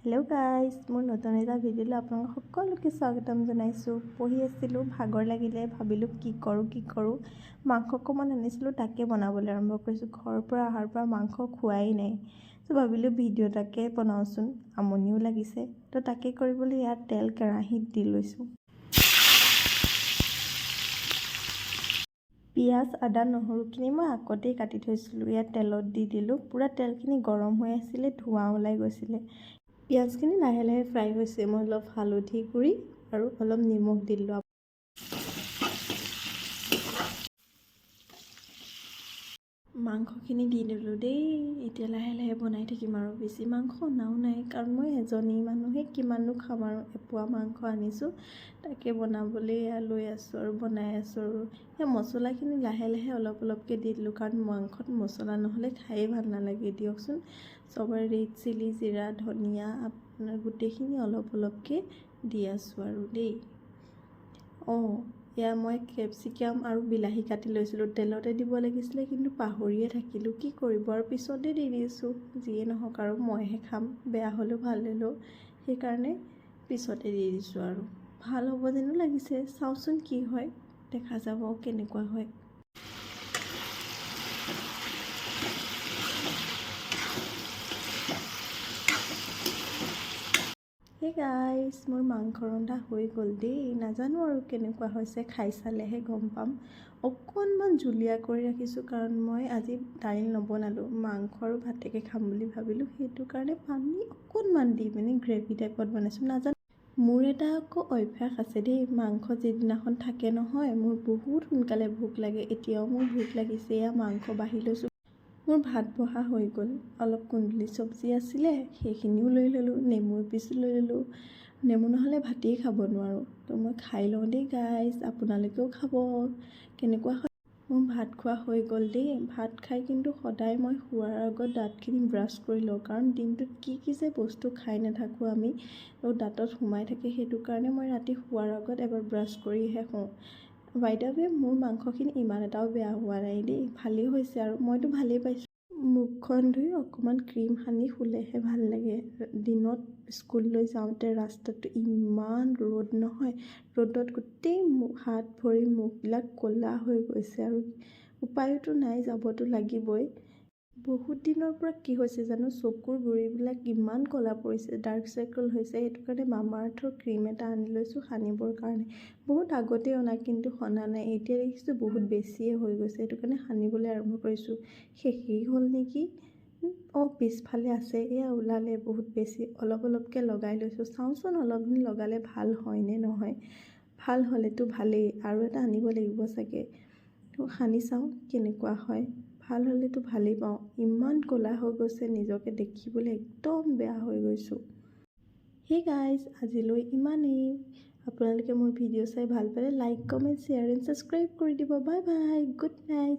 Hello' guys, মোৰ নতুন এটা ভিডিঅ'লৈ আপোনালোক সকলোকে স্বাগতম জনাইছোঁ। পঢ়ি আছিলোঁ, ভাগৰ লাগিলে, ভাবিলোঁ কি কৰোঁ। মাংস অকণমান আনিছিলোঁ, তাকে বনাবলৈ আৰম্ভ কৰিছোঁ। ঘৰৰ পৰা অহাৰ পৰা মাংস খোৱাই নাই, ত' ভাবিলোঁ ভিডিঅ' এটাকে বনাওঁচোন, আমনিও লাগিছে। ত' তাকে কৰিবলৈ ইয়াত তেল কেৰাহীত দি লৈছোঁ। পিঁয়াজ, আদা, নহৰুখিনি মই আগতেই কাটি থৈছিলোঁ, ইয়াত তেলত দি দিলোঁ। পূৰা তেলখিনি গৰম হৈ আছিলে, ধোঁৱা ওলাই গৈছিলে। পিঁয়াজখিনি লাহে লাহে ফ্ৰাই হৈছে। মই অলপ হালধি গুড়ি আৰু অলপ নিমখ দি দিলোঁ। মাংসখিনি দি দিলোঁ দেই। এতিয়া লাহে লাহে বনাই থাকিম আৰু বেছি মাংস অনাও নাই, কাৰণ মই এজনী মানুহে কিমাননো খাম আৰু। এপোৱা মাংস আনিছোঁ, তাকে বনাবলৈ লৈ আছোঁ আৰু বনাই আছোঁ আৰু। সেই মছলাখিনি লাহে লাহে অলপকৈ দি দিলোঁ, কাৰণ মাংসত মছলা নহ'লে খায়ে ভাল নালাগে দিয়কচোন। চবৰে ৰেড চিলি, জিৰা, ধনিয়া আপোনাৰ গোটেইখিনি অলপকৈ দি আছোঁ আৰু দেই। এয়া মই কেপচিকাম আৰু বিলাহী কাটি লৈছিলোঁ, তেলতে দিব লাগিছিলে, কিন্তু পাহৰিয়ে থাকিলোঁ। কি কৰিব আৰু, পিছতে দি দিছোঁ। যিয়ে নহওক আৰু, মইহে খাম, বেয়া হ'লেও ভাল হ'লেও, সেইকাৰণে পিছতে দি দিছোঁ আৰু। ভাল হ'ব যেনো লাগিছে, চাওঁচোন কি হয়, দেখা যাব কেনেকুৱা হয়। সেই গাইজ, মোৰ মাংস ৰন্ধা হৈ গ'ল দেই। নাজানো আৰু কেনেকুৱা হৈছে, খাই চালেহে গম পাম। অকণমান জুলীয়া কৰি ৰাখিছোঁ, কাৰণ মই আজি দাইল নবনালোঁ, মাংস আৰু ভাতেকে খাম বুলি ভাবিলোঁ। সেইটো কাৰণে পানী অকণমান দি পিনি গ্ৰেভি টাইপত বনাইছোঁ। নাজানো, মোৰ এটা আকৌ অভ্যাস আছে দেই, মাংস যিদিনাখন থাকে নহয়, মোৰ বহুত সোনকালে ভোক লাগে। এতিয়াও মোৰ ভোক লাগিছে, এয়া মাংস বাঢ়ি লৈছোঁ। মোৰ ভাত বহা হৈ গ'ল, অলপ কুন্দুলি চব্জি আছিলে, সেইখিনিও লৈ ল'লোঁ। নেমু এপিচো লৈ ল'লোঁ। নেমু নহ'লে ভাতেই খাব নোৱাৰোঁ। তো মই খাই লওঁ দেই গাইজ, আপোনালোকেও খাব। কেনেকুৱা হয়, মোৰ ভাত খোৱা হৈ গ'ল দেই। ভাত খাই কিন্তু সদায় মই শোৱাৰ আগত দাঁতখিনি ব্ৰাছ কৰি লওঁ, কাৰণ দিনটোত কি যে বস্তু খাই নাথাকোঁ আমি, আৰু দাঁতত সোমাই থাকে। সেইটো কাৰণে মই ৰাতি শোৱাৰ আগত এবাৰ ব্ৰাছ কৰিহে শুওঁ। বাই দ্য ৱে, মোৰ মাংসখিনি ইমান এটাও বেয়া হোৱা নাই দেই, ভালেই হৈছে আৰু মইতো ভালেই পাইছোঁ। মুখখন ধুই অকণমান ক্ৰীম সানি শুলেহে ভাল লাগে। দিনত স্কুললৈ যাওঁতে ৰাস্তাটো ইমান ৰ'দ নহয়, ৰ'দত গোটেই হাত ভৰি মুখবিলাক ক'লা হৈ গৈছে, আৰু উপায়তো নাই, যাবতো লাগিবই। বহুত দিনৰ পৰা কি হৈছে জানো, চকুৰ গুৰিবিলাক ইমান ক'লা পৰিছে, ডাৰ্ক চাৰ্কল হৈছে। সেইটো কাৰণে মামা আৰ্থৰ ক্ৰীম এটা আনি লৈছোঁ সানিবৰ কাৰণে। বহুত আগতেই অনা, কিন্তু সনা নাই। এতিয়া দেখিছোঁ বহুত বেছিয়ে হৈ গৈছে, সেইটো কাৰণে সানিবলৈ আৰম্ভ কৰিছোঁ। শেষেই হ'ল নেকি। পিছফালে আছে, এয়া ওলালে বহুত বেছি। অলপকৈ লগাই লৈছোঁ, চাওঁচোন অলপ দিন লগালে ভাল হয় নে নহয়। ভাল হ'লেতো ভালেই, আৰু এটা আনিব লাগিব চাগে। তো সানি চাওঁ কেনেকুৱা হয়। ভাল হ'লেতো ভালেই পাওঁ। ইমান ক'লা হৈ গৈছে, নিজকে দেখিবলৈ একদম বেয়া হৈ গৈছোঁ। সেই গাইজ, আজিলৈ ইমানেই। আপোনালোকে মোৰ ভিডিঅ' চাই ভাল পালে like, comment, share and subscribe কৰি দিব। Bye bye, good night.